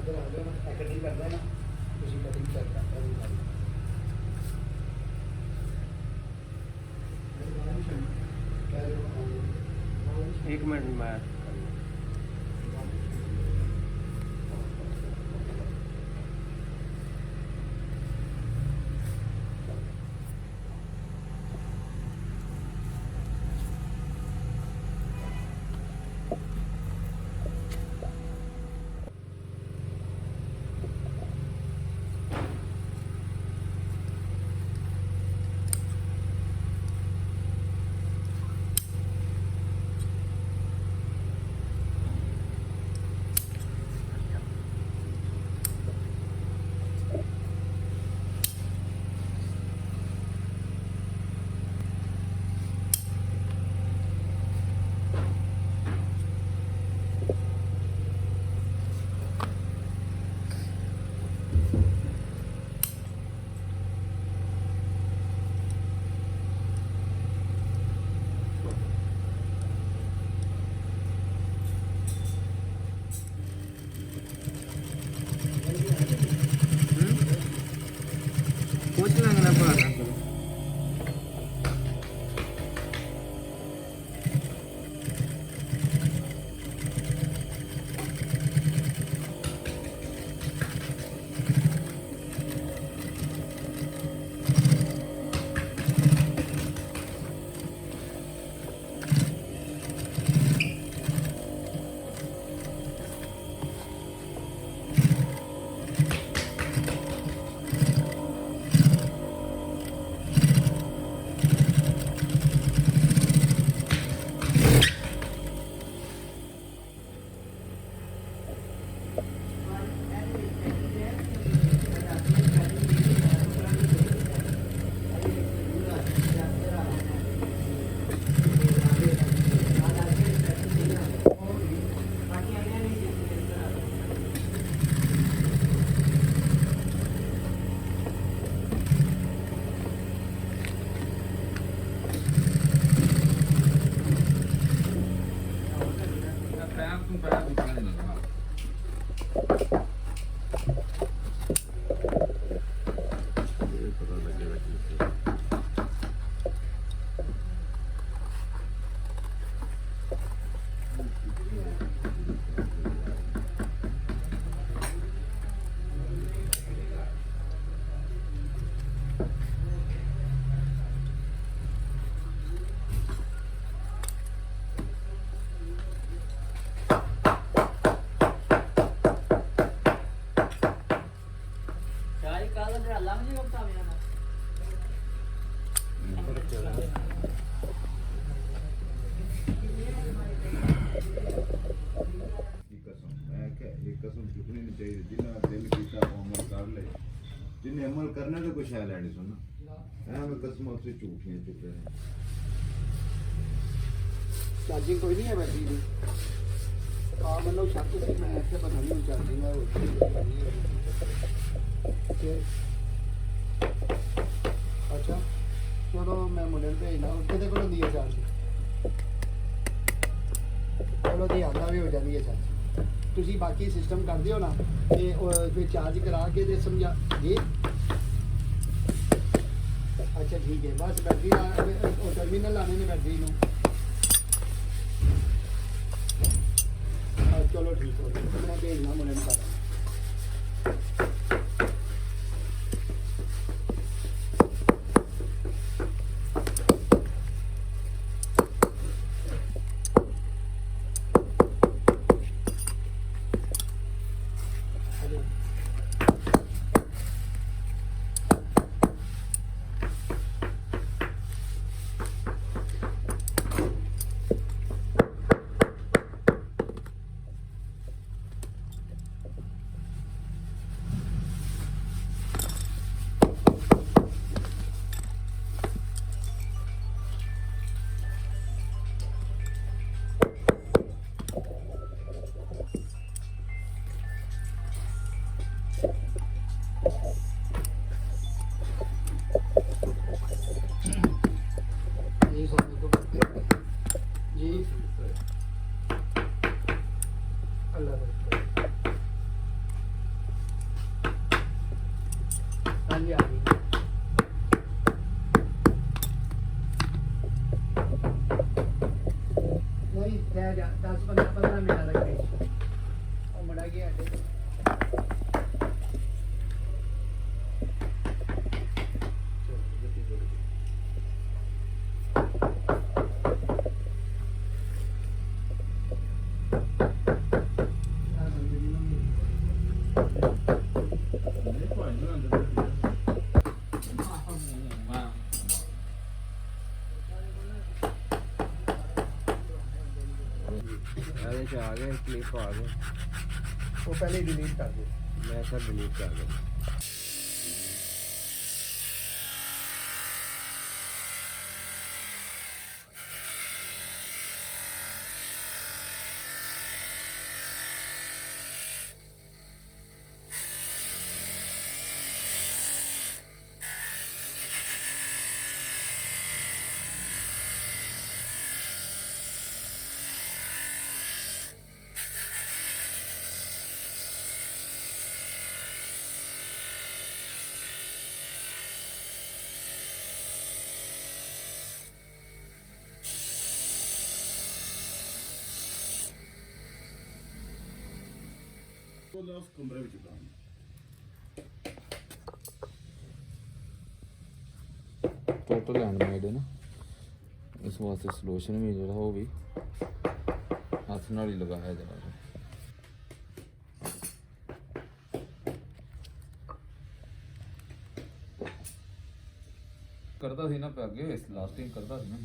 ਇੱਧਰ ਆ ਜਾਓ ਨਾ ਕਟਿੰਗ ਕਰਦਾ ਨਾ ਤੁਸੀਂ ਕਟਿੰਗ ਚੈੱਕ ਕਰਦਾ एक मिनट मैं कुछ लगना पड़ा जिन्हें अमल करना तो कुछ है लैंड सुनना है मैं कसम आपसे झूठ नहीं चुप रहे चार्जिंग कोई नहीं है बैटरी की हाँ मतलब छत से मैं ऐसे पता नहीं चार्जिंग है अच्छा चलो मैं मुंडे ਨੂੰ ਭੇਜਣਾ ਕਿਤੇ ਕੋਲ ਹੁੰਦੀ ਹੈ ਚਾਰਜ ਚਲੋ ਜੀ ਆਂਦਾ ਵੀ ਹੋ ਜਾਂਦੀ ਹੈ ਚਾਰਜ ਤੁਸੀਂ ਬਾਕੀ ਸਿਸਟਮ ਕਰ ਦਿਓ ਨਾ ਤੇ ਫਿਰ ਚਾਰਜ ਕਰਾ ਕੇ ਤੇ ਸਮਝਾ ਜੀ ਅੱਛਾ ਠੀਕ ਹੈ ਬਸ ਬੈਟਰੀ ਉਹ ਟਰਮੀਨਲ ਲਾਣੇ ਨੇ ਬੈਟਰੀ ਨੂੰ ਚਲੋ ਠੀਕ ਹੋ ਗਿਆ ਮੈਂ ਭੇਜਣਾ ਮੁੰਡੇ ਨੂੰ ਕਰ ਹਾਂਜੀ ਆ ਗਈ ਨਹੀਂ ਰਹਿ ਜਾ 10-15 ਮਿੰਟ ਲੱਗਣੇ ਉਹ ਮੜਾ ਗਿਆ ਅੱਡੇ ਇਹਦੇ ਚ ਆ ਗਏ ਕਲਿੱਪ ਆ ਗਏ ਉਹ ਪਹਿਲੇ ਡਿਲੀਟ ਕਰ ਦੇ ਮੈਂ ਸਰ ਡਿਲੀਟ ਕਰ ਦਿੰਦਾ ਉਸ ਕਮਰੇ ਵਿੱਚ ਕੰਮ ਟੋਟਲ ਹੈਂਡਮੇਡ ਹੈ ਨਾ ਇਸ ਵਾਸਤੇ ਸੋਲੂਸ਼ਨ ਵੀ ਜਿਹੜਾ ਉਹ ਵੀ ਹੱਥ ਨਾਲ ਹੀ ਲਗਾਇਆ ਜਾਣਾ ਕਰਦਾ ਸੀ ਨਾ ਪੈ ਅੱਗੇ ਇਸ ਲਾਸਟਿੰਗ ਕਰਦਾ ਸੀ ਨਾ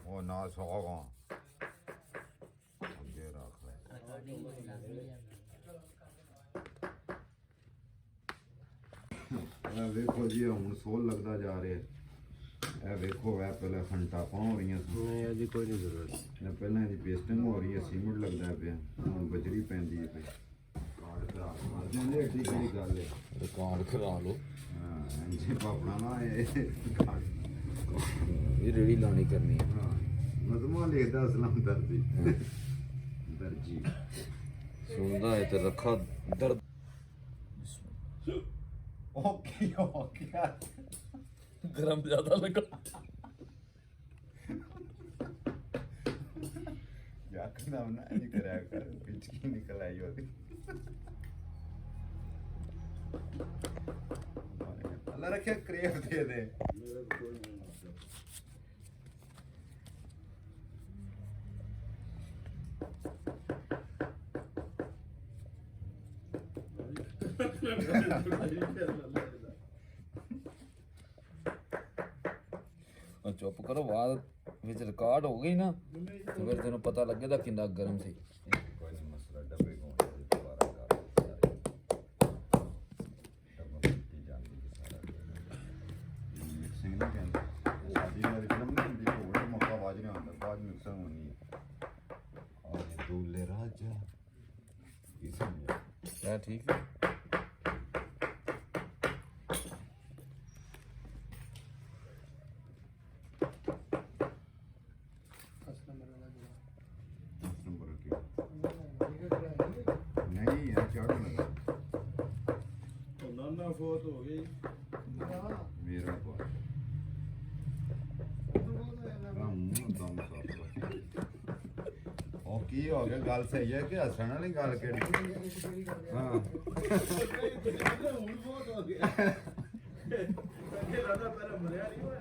ਉਹ ਨਾ ਸੌਗਾ ਅੱਗੇ ਰੱਖ ਲੈ ਇਹ ਵੇਖੋ ਜੀ ਹੁਣ ਸੋਲ ਲੱਗਦਾ ਜਾ ਰਿਹਾ ਇਹ ਵੇਖੋ ਇਹ ਪਹਿਲਾਂ ਖੰਟਾ ਪਾਉ ਰਹੀਆਂ ਸੀ ਨਹੀਂ ਇਹਦੀ ਕੋਈ ਨਹੀਂ ਜ਼ਰੂਰਤ ਇਹ ਪਹਿਲਾਂ ਇਹਦੀ ਪੇਸਟਿੰਗ ਹੋ ਰਹੀ ਹੈ ਸੀਮੈਂਟ ਲੱਗਦਾ ਪਿਆ ਹੁਣ ਬਜਰੀ ਪੈਂਦੀ ਹੈ ਪਈ ਕਾਰਡ ਖਰਾਬ ਕਰ ਜਾਂਦੇ ਏਡੀ ਕਿਹੜੀ ਗੱਲ ਹੈ ਰਿਕਾਰਡ ਕਰਾ ਲਓ ਹਾਂ ਇੰਜੇ ਪਾਪਣਾ ਨਾ ਇਹ ਕਾਰਡ ਇਹ ਰੇੜੀ ਲਾਣੀ ਕਰਨੀ ਹੈ ਹਾਂ ਨਜ਼ਮਾਂ ਲਿਖਦਾ ਅਸਲਮ ਦਰਜੀ ਦਰਜੀ ਸੁਣਦਾ ਹੈ ਤੇ ਰੱਖਾ ਦਰਦ ਓਕੇ ਓਕੇ ਗਰਮ ਜ਼ਿਆਦਾ ਲੱਗਾ ਯਕਦਮ ਨਾ ਨਹੀਂ ਕਰਿਆ ਕਰ ਪਿਚਕੀ ਨਿਕਲ ਆਈ ਉਹਦੀ ਅੱਲਾ ਰੱਖਿਆ ਕਰੇਵ ਦੇ ਦੇ ਚੁੱਪ ਕਰੋ ਬਾਅਦ ਵਿੱਚ ਰਿਕਾਰਡ ਹੋ ਗਈ ਨਾ ਤੇ ਫਿਰ ਤੈਨੂੰ ਪਤਾ ਲੱਗੇਗਾ ਕਿੰਨਾ ਗਰਮ ਸੀ ਕੋਈ ਨਹੀਂ ਮਸਲਾ ਡੱਬੇ ਕੋਲ ਦੁਬਾਰਾ ਕਰ ਸਾਰੇ ਡੱਬਾ ਪੱਤੀ ਜਾਂਦੀ ਸਾਰਾ ਮਿਕਸਿੰਗ ਨਹੀਂ ਕਹਿੰਦੇ ਸਾਡੀ ਵਾਲੀ ਫਿਲਮ ਨਹੀਂ ਹੁੰਦੀ ਕੋਈ ਮੌਕਾ ਆਵਾਜ਼ ਨਹੀਂ ਆਉਂਦਾ ਬਾਅਦ ਮਿਕਸਿੰਗ ਹੋਣੀ ਹੈ ਔਰ ਦੂਲੇ ਰਾਜਾ ਇਹ ਸਮਝਿਆ ਹੈ ਠੀਕ ਹੈ ਨੰਬਰ ਕੀ ਨਹੀਂ ਇਹ ਚੜ ਲਗਾ ਨਾਨਾ ਫੋਟ ਹੋ ਗਈ ਮੇਰਾ ਕੋਲ ਕੰਮ ਦਮ ਸਾਫ ਉਹ ਕੀ ਹੋ ਗਿਆ ਗੱਲ ਸਹੀ ਹੈ ਕਿ ਹੱਸਣ ਵਾਲੀ ਗੱਲ ਕਿਹੜੀ ਹਾਂ ਹੁਣ ਫੋਟ ਹੋ ਗਿਆ ਅੱਗੇ ਲਾਦਾ ਪਹਿਲਾਂ ਮਰਿਆ ਨਹੀਂ ਹੋਇਆ